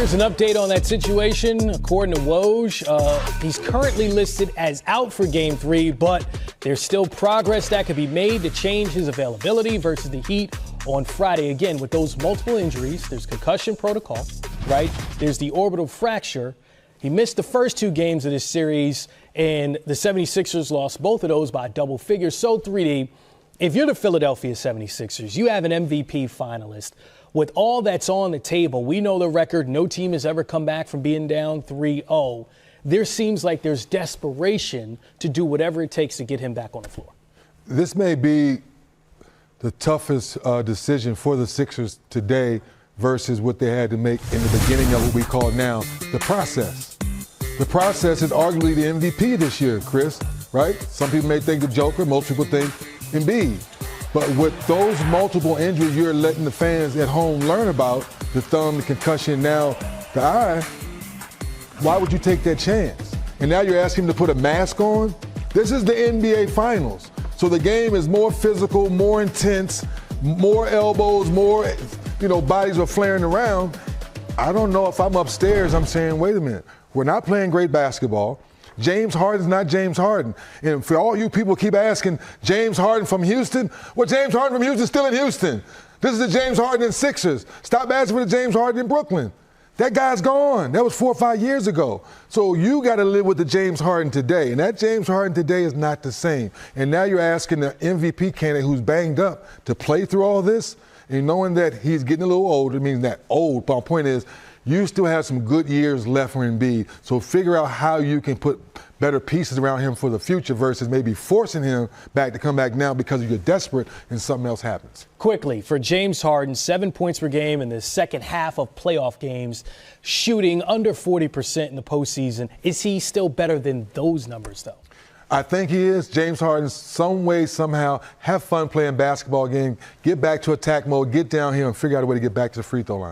Here's an update on that situation. According to Woj, he's currently listed as out for Game 3, but there's still progress that could be made to change his availability versus the Heat on Friday. Again, with those multiple injuries, there's concussion protocol, right? There's the orbital fracture. He missed the first 2 games of this series, and the 76ers lost both of those by double figures. So, 3D, if you're the Philadelphia 76ers, you have an MVP finalist. With all that's on the table, we know the record. No team has ever come back from being down 3-0. There seems like there's desperation to do whatever it takes to get him back on the floor. This may be the toughest decision for the Sixers today versus what they had to make in the beginning of what we call now the process. The process is arguably the MVP this year, Chris, right? Some people may think the Joker, most people think Embiid. But with those multiple injuries you're letting the fans at home learn about, the thumb, the concussion, now the eye, why would you take that chance? And now you're asking him to put a mask on? This is the NBA Finals. So the game is more physical, more intense, more elbows, more, bodies are flaring around. I don't know if I'm upstairs, I'm saying, wait a minute, we're not playing great basketball. James Harden's not James Harden. And for all you people keep asking, James Harden from Houston? Well, James Harden from Houston's still in Houston. This is the James Harden in Sixers. Stop asking for the James Harden in Brooklyn. That guy's gone. That was 4 or 5 years ago. So you got to live with the James Harden today. And that James Harden today is not the same. And now you're asking the MVP candidate who's banged up to play through all this. And knowing that he's getting a little older, it means that old. But my point is, you still have some good years left for Embiid. So figure out how you can put better pieces around him for the future versus maybe forcing him back to come back now because you're desperate and something else happens. Quickly, for James Harden, 7 points per game in the second half of playoff games, shooting under 40% in the postseason. Is he still better than those numbers, though? I think he is. James Harden, some way, somehow, have fun playing basketball again, get back to attack mode, get down here and figure out a way to get back to the free throw line.